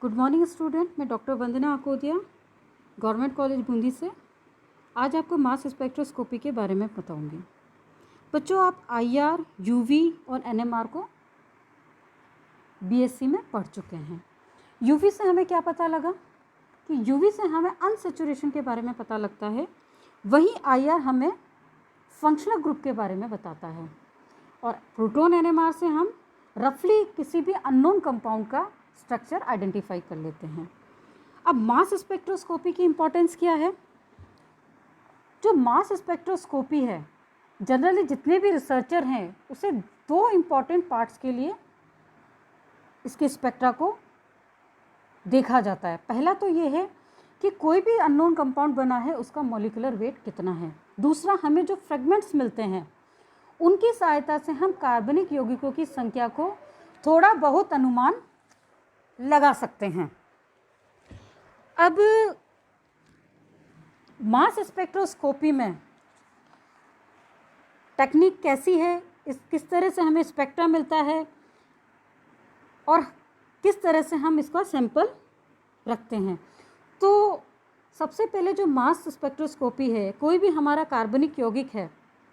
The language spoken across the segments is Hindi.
गुड मॉर्निंग स्टूडेंट, मैं डॉक्टर वंदना आकोदिया, गवर्नमेंट कॉलेज बूंदी से आज आपको मास स्पेक्ट्रोस्कोपी के बारे में बताऊंगी। बच्चों, आप IR, UV और NMR को BSc में पढ़ चुके हैं। UV से हमें क्या पता लगा कि UV से हमें अनसेचुरेशन के बारे में पता लगता है, वहीं IR हमें फंक्शनल ग्रुप के बारे में बताता है, और प्रोटॉन NMR से हम रफली किसी भी अननोन कंपाउंड का स्ट्रक्चर आइडेंटिफाई कर लेते हैं। अब मास स्पेक्ट्रोस्कोपी की इम्पोर्टेंस क्या है? जो मास स्पेक्ट्रोस्कोपी है, जनरली जितने भी रिसर्चर हैं उसे दो इम्पॉर्टेंट पार्ट्स के लिए इसके स्पेक्ट्रा को देखा जाता है। पहला तो ये है कि कोई भी अननोन कंपाउंड बना है उसका मॉलिक्यूलर वेट कितना है। दूसरा, हमें जो फ्रेगमेंट्स मिलते हैं उनकी सहायता से हम कार्बनिक यौगिकों की संख्या को थोड़ा बहुत अनुमान लगा सकते हैं। अब मास स्पेक्ट्रोस्कोपी में टेक्निक कैसी है, किस तरह से हमें स्पेक्ट्रा मिलता है और किस तरह से हम इसका सैंपल रखते हैं। तो सबसे पहले जो मास स्पेक्ट्रोस्कोपी है, कोई भी हमारा कार्बनिक यौगिक है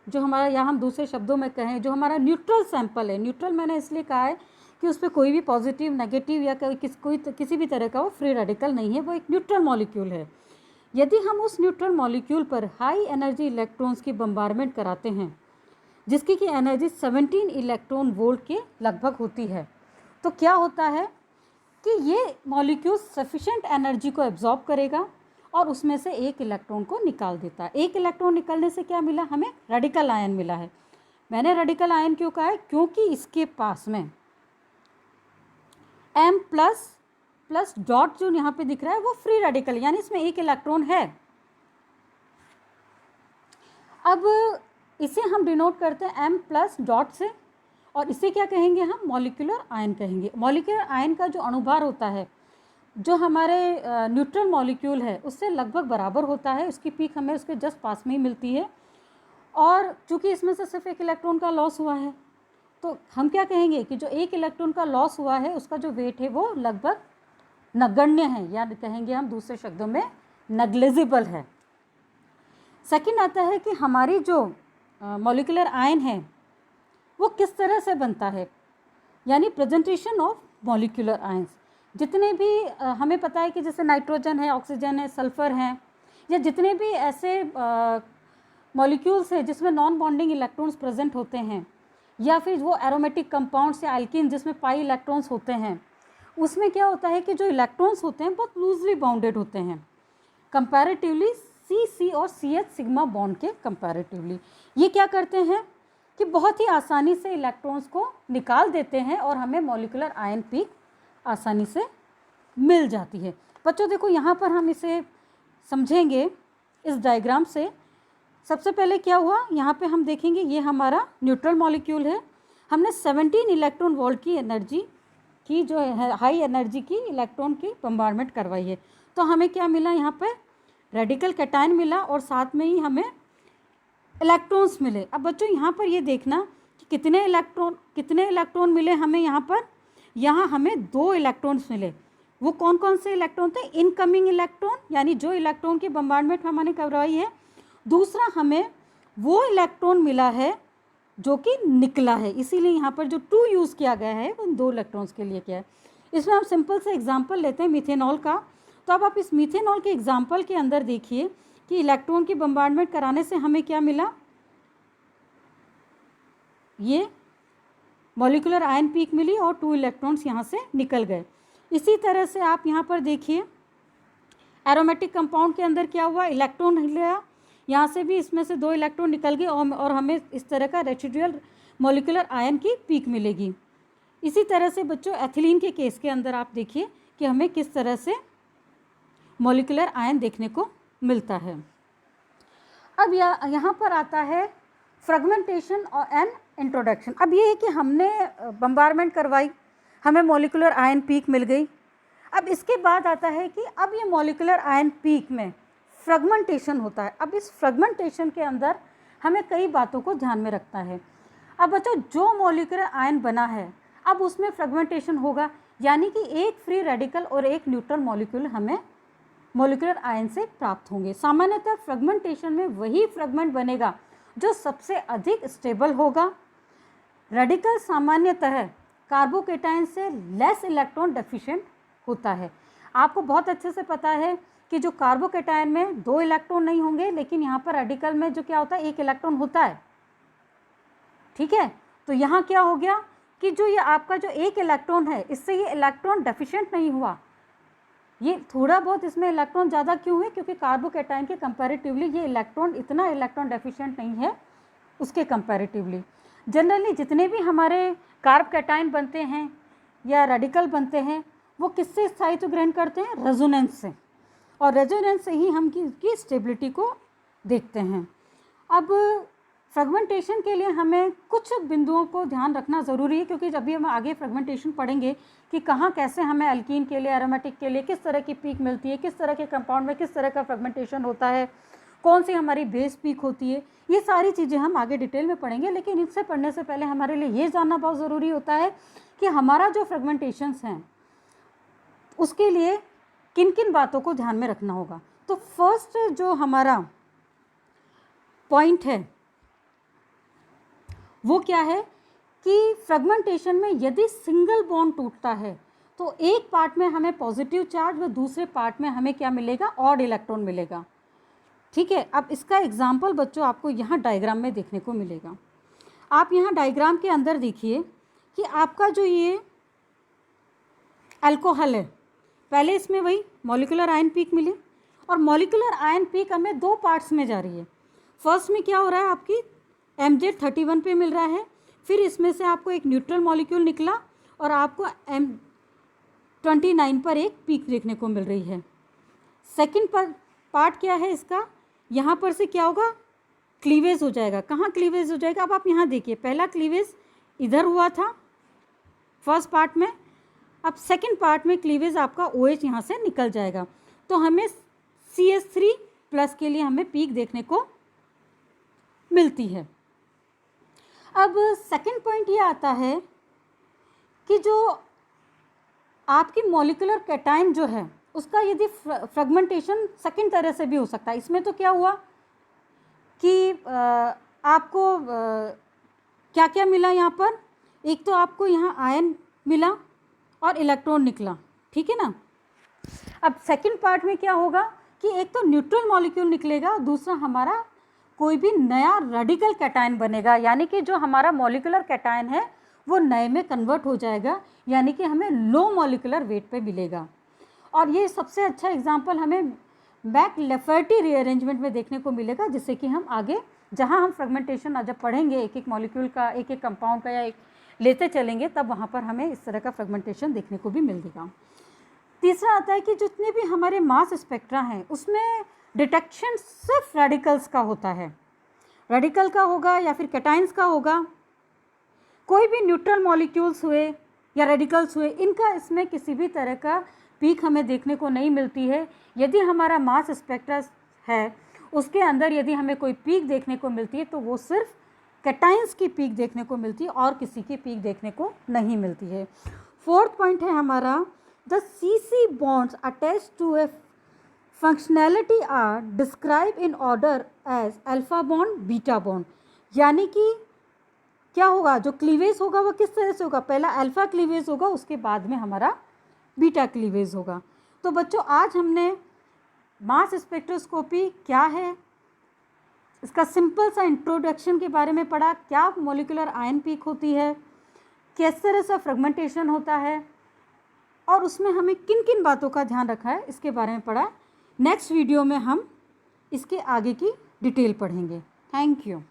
जो हमारा, या हम दूसरे शब्दों में कहें जो हमारा न्यूट्रल सैंपल है। न्यूट्रल मैंने इसलिए कहा है कि उस पर कोई भी पॉजिटिव, नेगेटिव या किसी भी तरह का वो फ्री रेडिकल नहीं है, वो एक न्यूट्रल मॉलिक्यूल है। यदि हम उस न्यूट्रल मॉलिक्यूल पर हाई एनर्जी इलेक्ट्रॉन्स की बम्बारमेंट कराते हैं, जिसकी की एनर्जी 17 इलेक्ट्रॉन वोल्ट के लगभग होती है, तो क्या होता है कि ये मॉलिक्यूल सफिशेंट एनर्जी को एब्जॉर्ब करेगा और उसमें से एक इलेक्ट्रॉन को निकाल देता है। एक इलेक्ट्रॉन निकलने से क्या मिला? हमें रेडिकल आयन मिला है। मैंने रेडिकल आयन क्यों कहा है? क्योंकि इसके पास में M प्लस डॉट जो यहाँ पे दिख रहा है वो फ्री रेडिकल, यानी इसमें एक इलेक्ट्रॉन है। अब इसे हम डिनोट करते हैं M प्लस डॉट से, और इसे क्या कहेंगे? हम मॉलिक्यूलर आयन कहेंगे। मॉलिक्यूलर आयन का जो अणुभार होता है, जो हमारे न्यूट्रल मॉलिक्यूल है उससे लगभग बराबर होता है। उसकी पीक हमें उसके जस्ट पास में ही मिलती है, और चूँकि इसमें से सिर्फ एक इलेक्ट्रॉन का लॉस हुआ है, तो हम क्या कहेंगे कि जो एक इलेक्ट्रॉन का लॉस हुआ है उसका जो वेट है वो लगभग नगण्य है, या कहेंगे हम दूसरे शब्दों में नेग्लिजिबल है। सेकंड आता है कि हमारी जो मॉलिक्यूलर आयन है वो किस तरह से बनता है, यानी प्रेजेंटेशन ऑफ मॉलिक्यूलर आयंस। जितने भी हमें पता है कि जैसे नाइट्रोजन है, ऑक्सीजन है, सल्फ़र हैं, या जितने भी ऐसे मॉलिक्यूल्स हैं जिसमें नॉन बॉन्डिंग इलेक्ट्रॉन्स प्रेजेंट होते हैं, या फिर वो एरोमेटिक कंपाउंड्स या एल्कीन जिसमें पाई इलेक्ट्रॉन्स होते हैं, उसमें क्या होता है कि जो इलेक्ट्रॉन्स होते हैं बहुत लूजली बाउंडेड होते हैं कंपैरेटिवली C और CH सिग्मा बॉन्ड के कंपैरेटिवली। ये क्या करते हैं कि बहुत ही आसानी से इलेक्ट्रॉन्स को निकाल देते हैं और हमें मॉलिक्यूलर आयन पीक आसानी से मिल जाती है। बच्चों देखो, यहाँ पर हम इसे समझेंगे इस डायग्राम से। सबसे पहले क्या हुआ, यहाँ पे हम देखेंगे ये हमारा न्यूट्रल मॉलिक्यूल है। हमने 17 इलेक्ट्रॉन वोल्ट की एनर्जी की, जो है हाई एनर्जी की इलेक्ट्रॉन की बम्बारमेंट करवाई है। तो हमें क्या मिला? यहाँ पे रेडिकल कैटायन मिला और साथ में ही हमें इलेक्ट्रॉन्स मिले। अब बच्चों यहाँ पर ये देखना कि कितने इलेक्ट्रॉन मिले हमें। यहाँ हमें 2 इलेक्ट्रॉन्स मिले। वो कौन कौन से इलेक्ट्रॉन थे? इनकमिंग इलेक्ट्रॉन, यानी जो इलेक्ट्रॉन की बम्बारमेंट हमने करवाई है। दूसरा, हमें वो इलेक्ट्रॉन मिला है जो कि निकला है, इसीलिए यहाँ पर जो 2 यूज़ किया गया है उन 2 इलेक्ट्रॉन्स के लिए क्या है। इसमें हम सिंपल से एग्जांपल लेते हैं मीथेनॉल का। तो अब आप इस मीथेनॉल के एग्जांपल के अंदर देखिए कि इलेक्ट्रॉन की बम्बारमेंट कराने से हमें क्या मिला? ये मॉलिक्यूलर आयन पीक मिली और 2 इलेक्ट्रॉन्स यहाँ से निकल गए। इसी तरह से आप यहाँ पर देखिए एरोमेटिक कंपाउंड के अंदर क्या हुआ? इलेक्ट्रॉन लिया, यहाँ से भी इसमें से 2 इलेक्ट्रॉन निकल गए और हमें इस तरह का रेसिडुअल मॉलिक्यूलर आयन की पीक मिलेगी। इसी तरह से बच्चों एथिलीन के केस के अंदर आप देखिए कि हमें किस तरह से मॉलिक्यूलर आयन देखने को मिलता है। अब यहाँ पर आता है फ्रेगमेंटेशन और एन इंट्रोडक्शन। अब ये है कि हमने बम्बारमेंट करवाई, हमें मॉलिक्यूलर आयन पीक मिल गई। अब इसके बाद आता है कि अब ये मॉलिक्यूलर आयन पीक में फ्रेगमेंटेशन होता है। अब इस फ्रेगमेंटेशन के अंदर हमें कई बातों को ध्यान में रखना है। अब बच्चों, जो मॉलिक्यूलर आयन बना है अब उसमें फ्रेगमेंटेशन होगा, यानी कि एक फ्री रेडिकल और एक न्यूट्रल मॉलिक्यूल हमें मॉलिक्यूलर आयन से प्राप्त होंगे। सामान्यतः फ्रेगमेंटेशन में वही फ्रेगमेंट बनेगा जो सबसे अधिक स्टेबल होगा। रेडिकल सामान्यतः कार्बोकेटाइन से लेस इलेक्ट्रॉन डेफिशिएंट होता है। आपको बहुत अच्छे से पता है कि जो कार्बोकेटाइन में 2 इलेक्ट्रॉन नहीं होंगे, लेकिन यहाँ पर रेडिकल में जो क्या होता है 1 इलेक्ट्रॉन होता है, ठीक है। तो यहाँ क्या हो गया कि जो ये आपका जो 1 इलेक्ट्रॉन है, इससे ये इलेक्ट्रॉन डेफिशिएंट नहीं हुआ, ये थोड़ा बहुत इसमें इलेक्ट्रॉन ज़्यादा क्यों है, क्योंकि कार्बोकेटाइन के कंपैरेटिवली ये इलेक्ट्रॉन इतना इलेक्ट्रॉन डेफिशिएंट नहीं है उसके कंपैरेटिवली। जनरली जितने भी हमारे कार्बोकेटाइन बनते हैं या रेडिकल बनते हैं वो किससे स्थायित्व ग्रहण करते हैं, रेजोनेंस से, और रेजोनेंस से ही हम की स्टेबिलिटी को देखते हैं। अब फ्रेगमेंटेशन के लिए हमें कुछ बिंदुओं को ध्यान रखना ज़रूरी है, क्योंकि जब भी हम आगे फ्रेगमेंटेशन पढ़ेंगे कि कहाँ कैसे हमें अल्कीन के लिए, एरोमेटिक के लिए किस तरह की पीक मिलती है, किस तरह के कंपाउंड में किस तरह का फ्रेगमेंटेशन होता है, कौन सी हमारी बेस पीक होती है, ये सारी चीज़ें हम आगे डिटेल में पढ़ेंगे। लेकिन इससे पढ़ने से पहले हमारे लिए ये जानना बहुत ज़रूरी होता है कि हमारा जो फ्रेगमेंटेशंस हैं उसके लिए किन किन बातों को ध्यान में रखना होगा। तो फर्स्ट जो हमारा पॉइंट है वो क्या है कि फ्रेगमेंटेशन में यदि सिंगल बॉन्ड टूटता है तो एक पार्ट में हमें पॉजिटिव चार्ज व दूसरे पार्ट में हमें क्या मिलेगा, ऑड इलेक्ट्रॉन मिलेगा, ठीक है। अब इसका एग्जाम्पल बच्चों आपको यहाँ डायग्राम में देखने को मिलेगा। आप यहाँ डायग्राम के अंदर देखिए कि आपका जो ये अल्कोहल है, पहले इसमें वही मॉलिक्यूलर आयन पीक मिली और मॉलिक्यूलर आयन पीक हमें 2 पार्ट्स में जा रही है। फर्स्ट में क्या हो रहा है, आपकी MZ31 पे मिल रहा है, फिर इसमें से आपको एक न्यूट्रल मॉलिक्यूल निकला और आपको M29 पर एक पीक देखने को मिल रही है। सेकंड पार्ट क्या है इसका, यहाँ पर से क्या होगा, क्लीवेज हो जाएगा। कहाँ क्लीवेज हो जाएगा, अब आप यहाँ देखिए, पहला क्लीवेज इधर हुआ था फर्स्ट पार्ट में, अब सेकंड पार्ट में क्लीवेज आपका OH यहाँ से निकल जाएगा, तो हमें CH3+ के लिए हमें पीक देखने को मिलती है। अब सेकंड पॉइंट ये आता है कि जो आपकी मॉलिक्यूलर कैटायन जो है उसका यदि फ्रेगमेंटेशन सेकंड तरह से भी हो सकता है। इसमें तो क्या हुआ कि आपको क्या क्या मिला यहाँ पर, एक तो आपको यहाँ आयन मिला और इलेक्ट्रॉन निकला, ठीक है ना। अब सेकंड पार्ट में क्या होगा कि एक तो न्यूट्रल मॉलिक्यूल निकलेगा, दूसरा हमारा कोई भी नया रेडिकल कैटायन बनेगा, यानी कि जो हमारा मॉलिक्यूलर कैटायन है वो नए में कन्वर्ट हो जाएगा, यानी कि हमें लो मॉलिक्यूलर वेट पे मिलेगा। और ये सबसे अच्छा एग्जांपल हमें मैक-लेफेर्टी रीअरेंजमेंट में देखने को मिलेगा, जिससे कि हम आगे जहाँ हम फ्रेगमेंटेशन जब पढ़ेंगे एक एक मॉलिक्यूल का, एक एक कंपाउंड का या एक लेते चलेंगे, तब वहाँ पर हमें इस तरह का फ्रेगमेंटेशन देखने को भी मिलेगा। तीसरा आता है कि जितने भी हमारे मास स्पेक्ट्रा हैं उसमें डिटेक्शन सिर्फ रेडिकल्स का होता है, रेडिकल का होगा या फिर कैटाइंस का होगा। कोई भी न्यूट्रल मॉलिक्यूल्स हुए या रेडिकल्स हुए, इनका इसमें किसी भी तरह का पीक हमें देखने को नहीं मिलती है। यदि हमारा मास स्पेक्ट्रा है उसके अंदर यदि हमें कोई पीक देखने को मिलती है तो वो सिर्फ कैटाइंस की पीक देखने को मिलती है और किसी की पीक देखने को नहीं मिलती है। फोर्थ पॉइंट है हमारा, the CC bonds attached to a functionality are described in order as alpha bond, beta bond। यानी कि क्या होगा, जो क्लीवेज होगा वो किस तरह से होगा, पहला अल्फा क्लीवेज होगा, उसके बाद में हमारा बीटा क्लीवेज होगा। तो बच्चों आज हमने मास स्पेक्ट्रोस्कोपी क्या है, इसका सिंपल सा इंट्रोडक्शन के बारे में पढ़ा, क्या मॉलिक्यूलर आयन पीक होती है, किस तरह से फ्रेगमेंटेशन होता है और उसमें हमें किन किन बातों का ध्यान रखा है, इसके बारे में पढ़ा। नेक्स्ट वीडियो में हम इसके आगे की डिटेल पढ़ेंगे। Thank you.